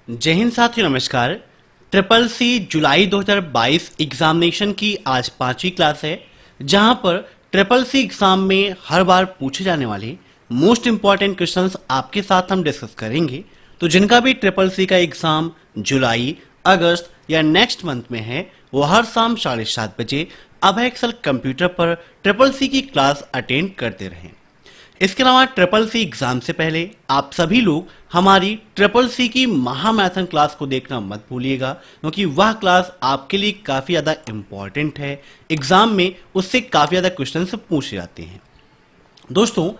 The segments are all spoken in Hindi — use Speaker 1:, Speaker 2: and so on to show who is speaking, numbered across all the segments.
Speaker 1: जय हिंद साथियों, नमस्कार। ट्रिपल सी जुलाई 2022 एग्जामिनेशन की आज 5वीं क्लास है, जहां पर ट्रिपल सी एग्जाम में हर बार पूछे जाने वाले मोस्ट इंपॉर्टेंट क्वेश्चंस आपके साथ हम डिस्कस करेंगे। तो जिनका भी ट्रिपल सी का एग्जाम जुलाई, अगस्त या नेक्स्ट मंथ में है, वो हर शाम 7:30 बजे अभय एक्सेल कंप्यूटर पर ट्रिपल सी की क्लास अटेंड करते रहें। इसके अलावा ट्रिपल सी एग्जाम से पहले आप सभी लोग हमारी ट्रिपल सी की महामैथन क्लास को देखना मत भूलिएगा, क्योंकि वह क्लास आपके लिए काफी ज्यादा इंपॉर्टेंट है। एग्जाम में उससे काफी ज्यादा क्वेश्चन पूछे जाते हैं। दोस्तों,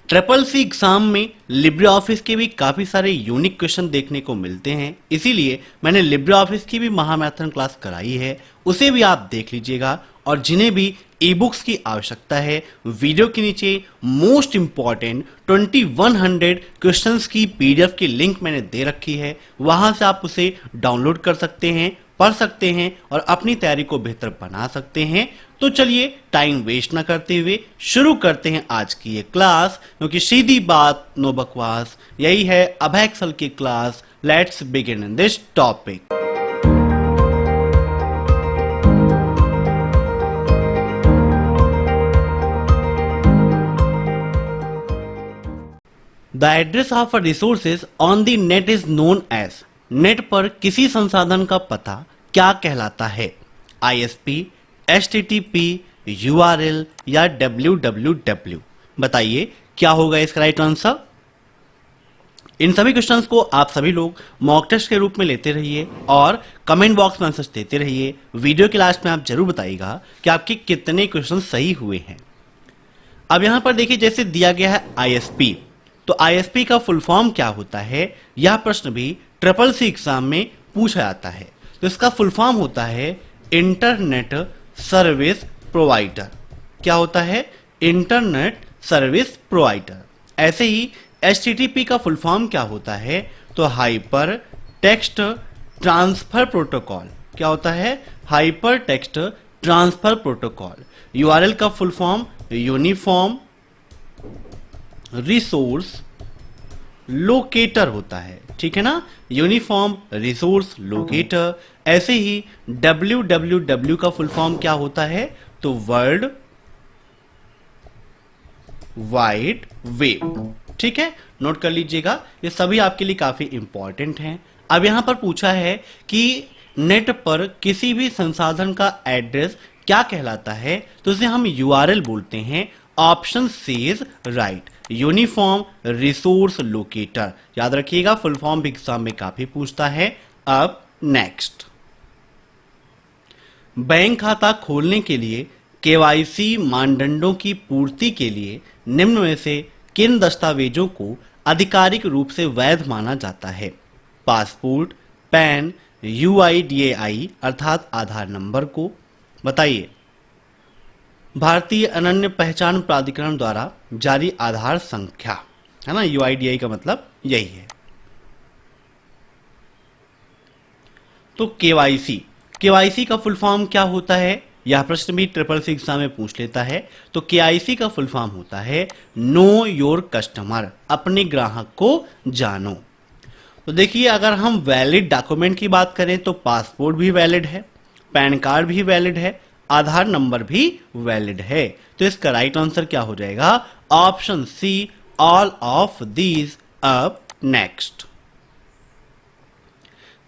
Speaker 1: ट्रिपल सी एग्जाम में लिब्रे ऑफिस के भी काफी सारे यूनिक क्वेश्चन देखने को मिलते हैं, इसीलिए मैंने लिब्रे ऑफिस की भी महामैथन क्लास कराई है, उसे भी आप देख लीजिएगा। और जिन्हें भी ई बुक्स की आवश्यकता है, वीडियो के नीचे मोस्ट इंपॉर्टेंट 2100 क्वेश्चंस की पीडीएफ की लिंक मैंने दे रखी है, वहां से आप उसे डाउनलोड कर सकते हैं, पढ़ सकते हैं और अपनी तैयारी को बेहतर बना सकते हैं। तो चलिए टाइम वेस्ट ना करते हुए शुरू करते हैं आज की ये क्लास, क्योंकि सीधी बात नो बकवास, यही है अभय एक्सेल की class. Let's begin in this topic. The address of a resources on the net is known as। Net पर किसी संसाधन का पता क्या कहलाता है? ISP, HTTP, URL या www। बताइए क्या होगा इसका राइट आंसर? इन सभी क्वेश्चंस को आप सभी लोग मॉक टेस्ट के रूप में लेते रहिए और कमेंट बॉक्स में आंसर देते रहिए। वीडियो के लास्ट में आप जरूर बताइएगा कि आपके कितने क्वेश्चन सही हुए हैं। अब यहां पर देखिए, जैसे दिया गया है ISP, तो ISP का फुल फॉर्म क्या होता है? यह प्रश्न भी ट्रिपल सी एग्जाम में पूछा जाता है। तो इसका फुल फॉर्म होता है इंटरनेट सर्विस प्रोवाइडर। क्या होता है? Internet service provider. ऐसे ही HTTP का फुल फॉर्म क्या होता है? तो हाइपर टेक्स्ट ट्रांसफर प्रोटोकॉल। क्या होता है? Hyper text transfer protocol. URL का full form uniform resource locator होता है, ठीक है ना? Uniform resource locator. ऐसे ही www का फुल फॉर्म क्या होता है? तो वर्ल्ड वाइड वेब। ठीक है, नोट कर लीजिएगा, ये सभी आपके लिए काफी इंपॉर्टेंट हैं। अब यहां पर पूछा है कि नेट पर किसी भी संसाधन का एड्रेस क्या कहलाता है, तो इसे हम URL बोलते हैं। Option C is right, uniform resource locator. याद रखिएगा, फुल फॉर्म भी एग्जाम में काफी पूछता है। अब नेक्स्ट, बैंक खाता खोलने के लिए KYC मानदंडों की पूर्ति के लिए निम्न में से किन दस्तावेजों को आधिकारिक रूप से वैध माना जाता है? पासपोर्ट, पैन, UIDAI अर्थात आधार नंबर को। बताइए, भारतीय अनन्य पहचान प्राधिकरण द्वारा जारी आधार संख्या, है ना? UIDAI का मतलब यही है। तो KYC का फुल फॉर्म क्या होता है? यह प्रश्न भी ट्रिपल सी एग्जाम में पूछ लेता है। तो KYC का फुल फॉर्म होता है नो योर कस्टमर, अपने ग्राहक को जानो। तो देखिए, अगर हम वैलिड डॉक्यूमेंट की बात करें तो पासपोर्ट भी वैलिड है, पैन कार्ड भी वैलिड है, आधार नंबर भी वैलिड है। तो इसका राइट आंसर क्या हो जाएगा? Option C, all of these. अब नेक्स्ट,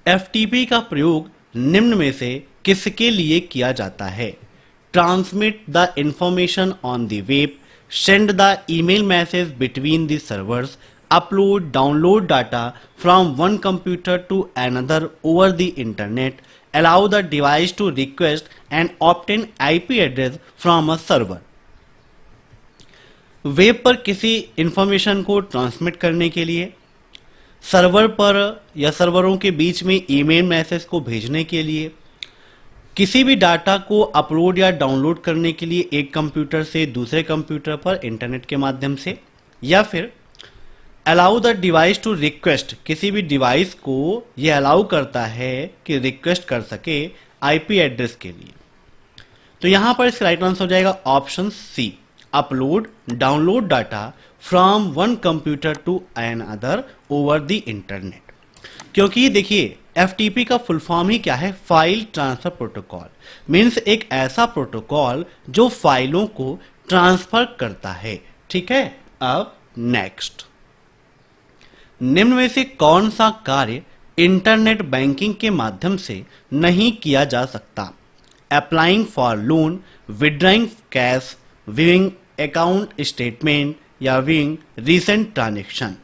Speaker 1: FTP का प्रयोग निम्न में से किसके लिए किया जाता है? Transmit the information on the web, send the email message between the servers, upload download data from one computer to another over the internet, allow the device to request and obtain IP address from a server। Web पर किसी इंफॉर्मेशन को ट्रांसमिट करने के लिए, सर्वर पर या सर्वरों के बीच में ईमेल मैसेज को भेजने के लिए, किसी भी डाटा को अपलोड या डाउनलोड करने के लिए एक कंप्यूटर से दूसरे कंप्यूटर पर इंटरनेट के माध्यम से, या फिर allow the device to request, किसी भी डिवाइस को यह अलाउ करता है कि रिक्वेस्ट कर सके IP एड्रेस के लिए। तो यहां पर इसका राइट आंसर हो जाएगा option C, upload download data from one computer to another over the internet. क्योंकि देखिए एफटीपी का फुल फॉर्म ही क्या है, फाइल ट्रांसफर प्रोटोकॉल। मीन्स एक ऐसा प्रोटोकॉल जो फाइलों को ट्रांसफर करता है। ठीक है, अब नेक्स्ट, निम्न में से कौन सा कार्य इंटरनेट बैंकिंग के माध्यम से नहीं किया जा सकता? Applying for loan, withdrawing cash, viewing account statement या viewing recent transaction.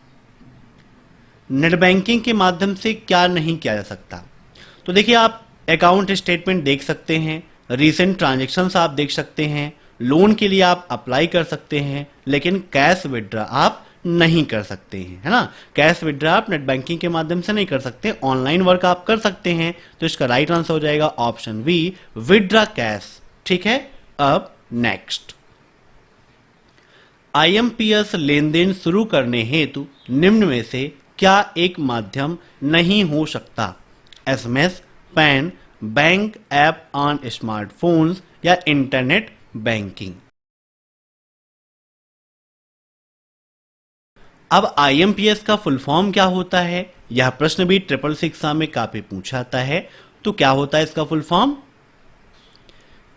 Speaker 1: Net banking के माध्यम से क्या नहीं किया जा सकता? तो देखिए आप अकाउंट स्टेटमेंट देख सकते हैं, रीसेंट ट्रांजेक्शन्स आप देख सकते हैं, लोन के लिए आप अप्लाई कर सकते हैं, लेकिन कैश विड्रॉ आप नहीं कर सकते हैं, है ना। कैश विड्रॉ आप नेट बैंकिंग के माध्यम से नहीं कर सकते, ऑनलाइन वर्क आप कर सकते हैं। तो इसका राइट आंसर हो जाएगा ऑप्शन बी, विड्रॉ कैश। ठीक है, अब नेक्स्ट, आईएमपीएस लेन देन शुरू करने हेतु निम्न में से क्या एक माध्यम नहीं हो सकता? SMS, pan, bank app on smartphones या इंटरनेट बैंकिंग। अब आईएमपीएस का फुल फॉर्म क्या होता है? यह प्रश्न भी ट्रिपल सी एग्जाम में काफी पूछा जाता है। तो क्या होता है इसका full form?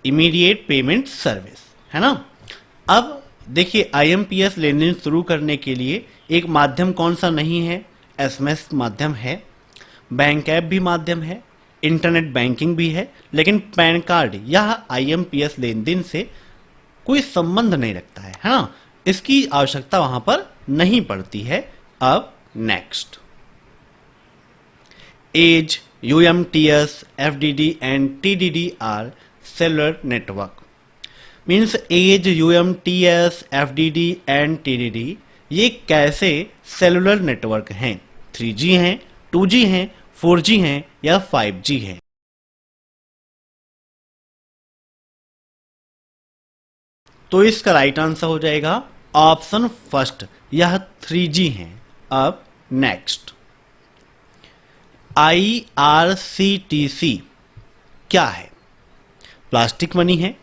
Speaker 1: Immediate payment service, है ना। अब देखिए आईएमपीएस लेन देन शुरू करने के लिए एक माध्यम कौन सा नहीं है? एसएमएस माध्यम है, बैंक ऐप भी माध्यम है, इंटरनेट बैंकिंग भी है, लेकिन पैन कार्ड यह आईएमपीएस लेन देन से कोई संबंध नहीं रखता है ना। इसकी आवश्यकता वहां पर नहीं पड़ती है। अब next, EDGE, UMTS, FDD and TDD are cellular network. Means EDGE, UMTS, FDD and TDD ये कैसे सेलुलर नेटवर्क हैं? 3G हैं, 2G हैं, 4G हैं या 5G हैं? तो इसका राइट आंसर हो जाएगा ऑप्शन फर्स्ट, यह 3G हैं। अब नेक्स्ट, IRCTC क्या है? प्लास्टिक मनी है,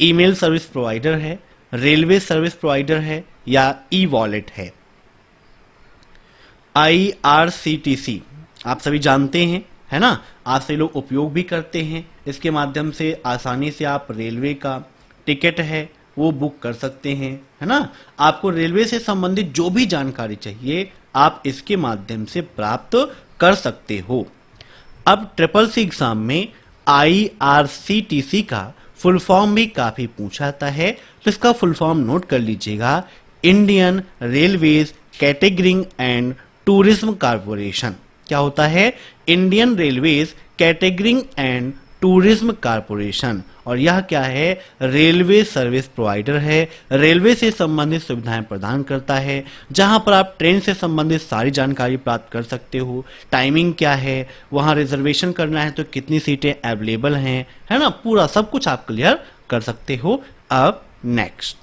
Speaker 1: ईमेल सर्विस प्रोवाइडर है, रेलवे सर्विस प्रोवाइडर है या ई वॉलेट है? IRCTC आप सभी जानते हैं, है ना। आप सभी लोग उपयोग भी करते हैं। इसके माध्यम से आसानी से आप रेलवे का टिकट है वो बुक कर सकते हैं, है ना। आपको रेलवे से संबंधित जो भी जानकारी चाहिए आप इसके माध्यम से प्राप्त कर सकते हो। अब ट्रिपल सी एग्जाम में IRCTC का फुल फॉर्म भी काफी पूछा जाता है, तो इसका फुल फॉर्म नोट कर लीजिएगा, Indian railways catering and tourism corporation. क्या होता है? Indian railways catering and tourism corporation. और यह क्या है? रेलवे सर्विस प्रोवाइडर है, रेलवे से संबंधित सुविधाएं प्रदान करता है, जहां पर आप ट्रेन से संबंधित सारी जानकारी प्राप्त कर सकते हो। टाइमिंग क्या है, वहां रिजर्वेशन करना है तो कितनी सीटें अवेलेबल हैं, है ना, पूरा सब कुछ आप क्लियर कर सकते हो। अब नेक्स्ट,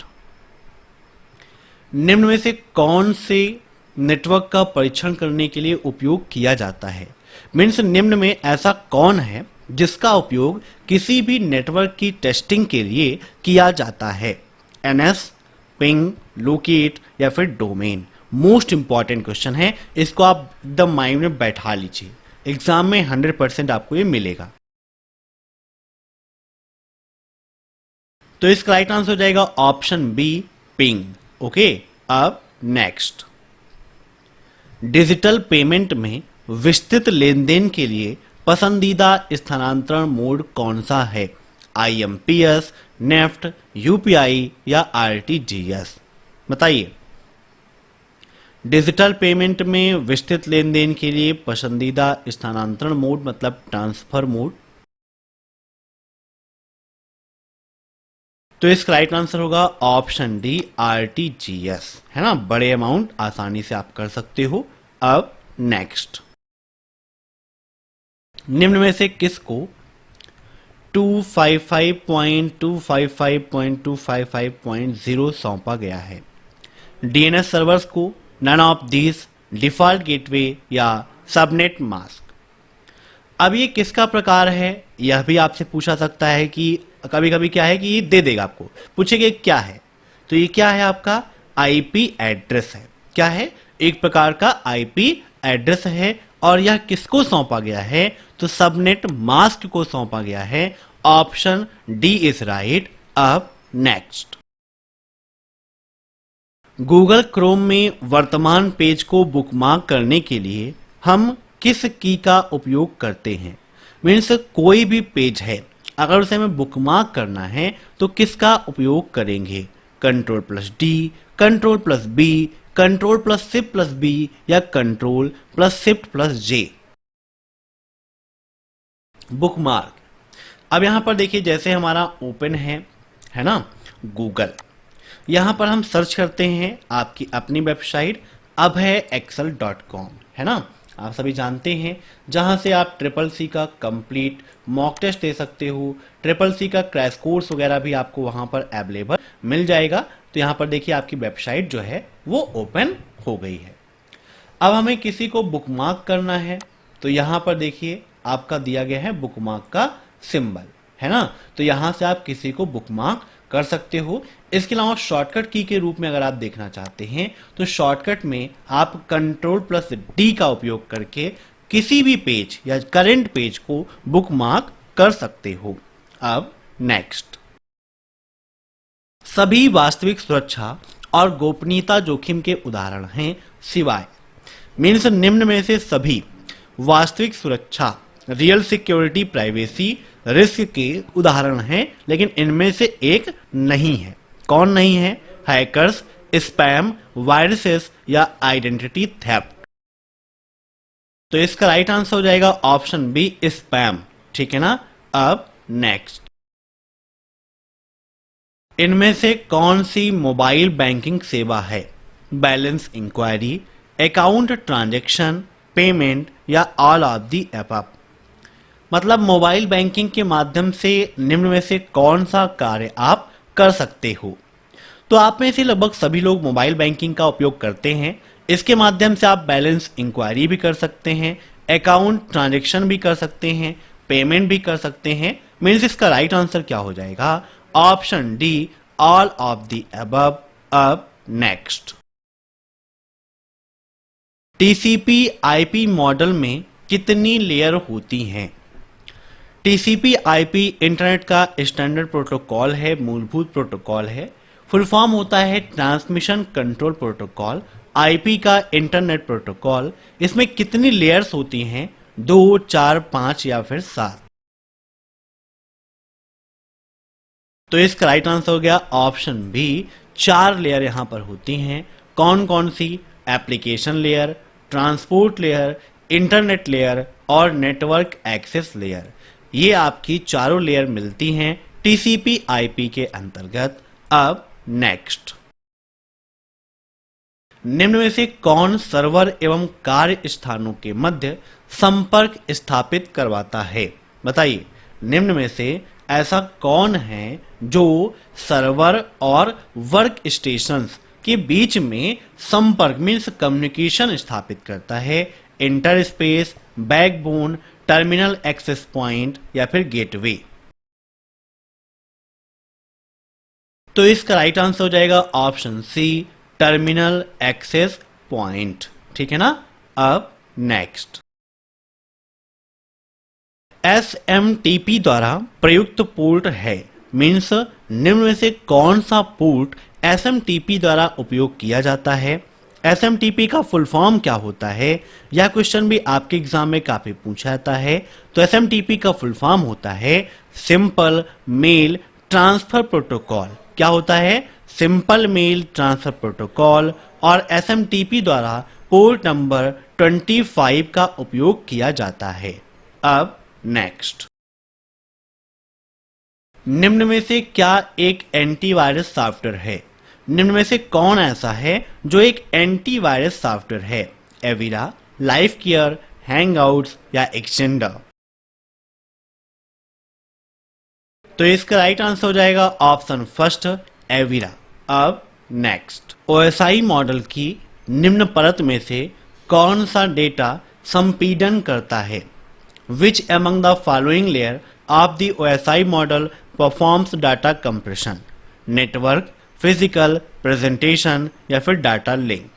Speaker 1: निम्न में से कौन से नेटवर्क का परीक्षण करने के लिए उपयोग किया जाता है? मीन्स निम्न में ऐसा कौन है जिसका उपयोग किसी भी नेटवर्क की टेस्टिंग के लिए किया जाता है? एनएस, पिंग, लोकेट या फिर डोमेन? मोस्ट इंपॉर्टेंट क्वेश्चन है, इसको आप एकदम माइंड में बैठा लीजिए, एग्जाम में 100% आपको ये मिलेगा। तो इसका राइट आंसर हो जाएगा ऑप्शन बी, पिंग। ओके, अब नेक्स्ट, डिजिटल पेमेंट में विस्तृत लेन देन के लिए पसंदीदा स्थानांतरण मोड कौन सा है? IMPS, नेफ्ट, यूपीआई या आरटीजीएस? बताइए। डिजिटल पेमेंट में विस्तृत लेन देन के लिए पसंदीदा स्थानांतरण मोड मतलब ट्रांसफर मोड। तो इसका राइट आंसर होगा ऑप्शन डी, आरटीजीएस, है ना। बड़े अमाउंट आसानी से आप कर सकते हो। अब नेक्स्ट, निम्न में से किसको 255.255.255.0 सौंपा गया है? डीएनएस सर्वर्स को, none of this, default gateway या सबनेट मास्क? अब ये किसका प्रकार है यह भी आपसे पूछा सकता है कि कभी कभी क्या है कि ये दे देगा आपको, पूछेगा क्या है, तो ये क्या है? आपका आईपी एड्रेस है। क्या है? एक प्रकार का आईपी एड्रेस है और यह किसको सौंपा गया है? तो सबनेट मास्क को सौंपा गया है। Option D is right. अब नेक्स्ट, गूगल क्रोम में वर्तमान पेज को बुकमार्क करने के लिए हम किस की का उपयोग करते हैं? मीन्स कोई भी पेज है, अगर उसे हमें बुकमार्क करना है तो किसका उपयोग करेंगे? Control plus D, control plus B, control plus shift plus B या control plus shift plus J. Bookmark, अब यहां पर देखिए जैसे हमारा ओपन है ना गूगल, यहां पर हम सर्च करते हैं आपकी अपनी वेबसाइट abhayexcel.com, है ना, आप सभी जानते हैं, जहां से आप ट्रिपल सी का कंप्लीट मॉक टेस्ट दे सकते हो। ट्रिपल सी का क्रैश कोर्स वगैरह भी आपको वहां पर अवेलेबल मिल जाएगा। तो यहां पर देखिए आपकी वेबसाइट जो है वो ओपन हो गई है। अब हमें किसी को बुकमार्क करना है तो यहां पर देखिए आपका दिया गया है बुकमार्क का सिंबल, है ना, तो यहां से आप किसी को बुकमार्क कर सकते हो। इसके अलावा शॉर्टकट की के रूप में अगर आप देखना चाहते हैं तो शॉर्टकट में आप कंट्रोल प्लस डी का उपयोग करके किसी भी पेज या करंट पेज को बुकमार्क कर सकते हो। अब नेक्स्ट, सभी वास्तविक सुरक्षा और गोपनीयता जोखिम के उदाहरण हैं सिवाय, मीन्स निम्न में से सभी वास्तविक सुरक्षा रियल सिक्योरिटी प्राइवेसी रिस्क के उदाहरण हैं, लेकिन इनमें से एक नहीं है। कौन नहीं है? हैकर्स, स्पैम, वायरसेस या आइडेंटिटी थेफ्ट। तो इसका राइट आंसर हो जाएगा ऑप्शन बी स्पैम, ठीक है ना। अब नेक्स्ट, इनमें से कौन सी मोबाइल बैंकिंग सेवा है? Balance inquiry, account transaction, payment या ऑल ऑफ दी अबव। मतलब मोबाइल बैंकिंग के माध्यम से निम्न में से कौन सा कार्य आप कर सकते हो? तो आप में से लगभग सभी लोग मोबाइल बैंकिंग का उपयोग करते हैं। इसके माध्यम से आप बैलेंस इंक्वायरी भी कर सकते हैं, अकाउंट ट्रांजैक्शन भी कर सकते हैं, पेमेंट भी कर सकते हैं। मीन्स इसका राइट आंसर क्या हो जाएगा? Option D all of the above. अब नेक्स्ट, टीसीपी आईपी मॉडल में कितनी लेयर होती हैं? टीसीपी आईपी इंटरनेट का स्टैंडर्ड प्रोटोकॉल है, मूलभूत प्रोटोकॉल है। फुल फॉर्म होता है ट्रांसमिशन कंट्रोल प्रोटोकॉल। आईपी का इंटरनेट प्रोटोकॉल। इसमें कितनी लेयर्स होती हैं? 2, 4, 5 या फिर 7। तो इसका राइट आंसर हो गया ऑप्शन बी, 4 लेयर यहां पर होती हैं। कौन कौन सी? Application layer, transport layer, internet layer और नेटवर्क एक्सेस लेयर। ये आपकी चारों लेयर मिलती हैं टीसीपी आईपी के अंतर्गत। अब नेक्स्ट, निम्न में से कौन सर्वर एवं कार्य स्थानों के मध्य संपर्क स्थापित करवाता है? बताइए, निम्न में से ऐसा कौन है जो सर्वर और वर्क स्टेशंस के बीच में संपर्क मीन्स कम्युनिकेशन स्थापित करता है? Interspace, backbone, terminal access point या फिर गेटवे। तो इसका राइट आंसर हो जाएगा option C, terminal access point, ठीक है ना। अब नेक्स्ट, एसएमटीपी द्वारा प्रयुक्त पोर्ट है, मीन्स निम्न में से कौन सा पोर्ट एसएमटीपी द्वारा उपयोग किया जाता है? एसएमटीपी का फुल फॉर्म क्या होता है? यह क्वेश्चन भी आपके एग्जाम में काफी पूछा जाता है। तो एसएमटीपी का फुल फॉर्म होता है सिंपल मेल ट्रांसफर प्रोटोकॉल। क्या होता है? Simple mail transfer protocol. और एसएमटीपी द्वारा पोर्ट नंबर 25 का उपयोग किया जाता है। अब नेक्स्ट, निम्न में से क्या एक एंटीवायरस सॉफ्टवेयर है? निम्न में से कौन ऐसा है जो एक एंटीवायरस सॉफ्टवेयर है? एविरा, लाइफ केयर, हैंगआउट्स या एक्सटेंडर। तो इसका राइट आंसर हो जाएगा ऑप्शन फर्स्ट, एविरा। अब नेक्स्ट, ओएसआई मॉडल की निम्न परत में से कौन सा डेटा संपीड़न करता है? Which among the following layer of the OSI model performs data compression? Network, physical, presentation या फिर data link.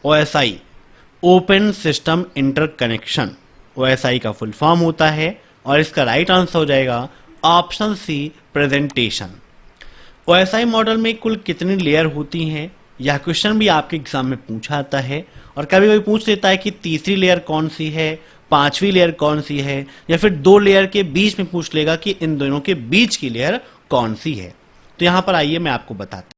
Speaker 1: OSI open system interconnection, OSI का फुल फॉर्म होता है और इसका राइट आंसर हो जाएगा option C, presentation. OSI model में कुल कितनी लेयर होती हैं, यह क्वेश्चन भी आपके एग्जाम में पूछा आता है और कभी कभी पूछ लेता है कि तीसरी लेयर कौन सी है, पांचवी लेयर कौन सी है, या फिर दो लेयर के बीच में पूछ लेगा कि इन दोनों के बीच की लेयर कौन सी है। तो यहां पर आइए मैं आपको बताता हूं।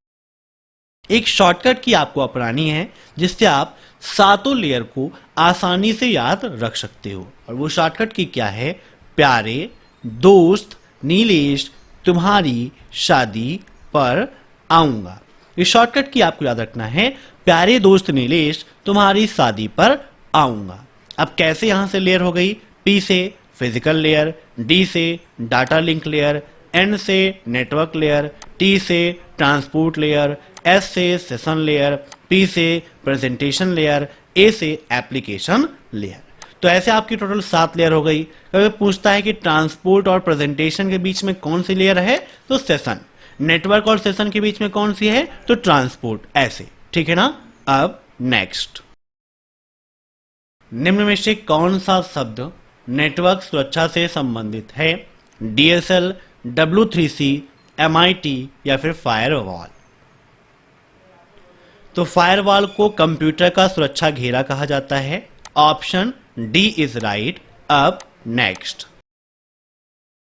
Speaker 1: एक शॉर्टकट की आपको अपनानी है जिससे आप सातों लेयर को आसानी से याद रख सकते हो, और वो शॉर्टकट की क्या है, प्यारे दोस्त नीलेश तुम्हारी शादी पर आऊंगा। इस शॉर्टकट की आपको याद रखना है, प्यारे दोस्त नीलेश तुम्हारी शादी पर आऊंगा। अब कैसे यहां से लेयर हो गई, पी से फिजिकल लेयर, डी से डाटा लिंक लेयर, एन से नेटवर्क लेयर, टी से ट्रांसपोर्ट लेयर, एस से सेशन लेयर, पी से प्रेजेंटेशन लेयर, ए से एप्लीकेशन लेयर। तो ऐसे आपकी टोटल 7 लेयर हो गई। कभी पूछता है कि ट्रांसपोर्ट और प्रेजेंटेशन के बीच में कौन सी लेयर है, तो सेशन। नेटवर्क और सेशन के बीच में कौन सी है, तो ट्रांसपोर्ट। ऐसे, ठीक है ना। अब नेक्स्ट, निम्न में से कौन सा शब्द नेटवर्क सुरक्षा से संबंधित है, DSL, W3C, MIT या फिर फायरवॉल। तो फायरवॉल को कंप्यूटर का सुरक्षा घेरा कहा जाता है, ऑप्शन डी इज राइट। अब next,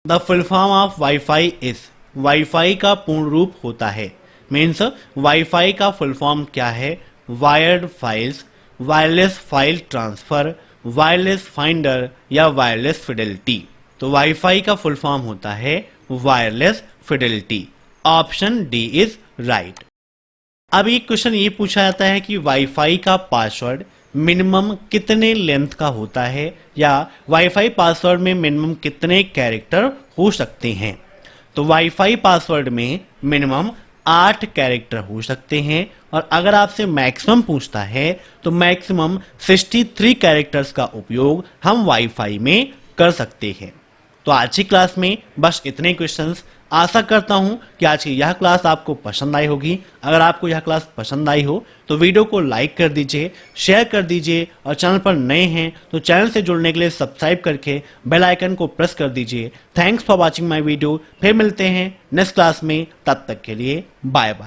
Speaker 1: the full form of wifi is, wifi का पूर्ण रूप होता है, मीन्स वाईफाई का फुल फॉर्म क्या है, wired files, wireless file transfer, wireless finder या वायरलेस फिडेलिटी। तो वाईफाई का फुल फॉर्म होता है wireless Fidelity, option D is right. अब एक क्वेश्चन ये पूछा जाता है कि वाईफाई का पासवर्ड मिनिमम कितने लेंथ का होता है, या वाईफाई पासवर्ड में मिनिमम कितने कैरेक्टर हो सकते हैं। तो वाईफाई पासवर्ड में मिनिमम 8 कैरेक्टर हो सकते हैं, और अगर आपसे मैक्सिमम पूछता है तो मैक्सिमम 63 कैरेक्टर्स का उपयोग हम वाईफाई में कर सकते हैं। तो आज की क्लास में बस इतने क्वेश्चंस। आशा करता हूं कि आज की यह क्लास आपको पसंद आई होगी। अगर आपको यह क्लास पसंद आई हो तो वीडियो को लाइक कर दीजिए, शेयर कर दीजिए, और चैनल पर नए हैं तो चैनल से जुड़ने के लिए सब्सक्राइब करके बेल आइकन को प्रेस कर दीजिए। Thanks for watching my video. फिर मिलते हैं नेक्स्ट क्लास में, तब तक के लिए बाय बाय।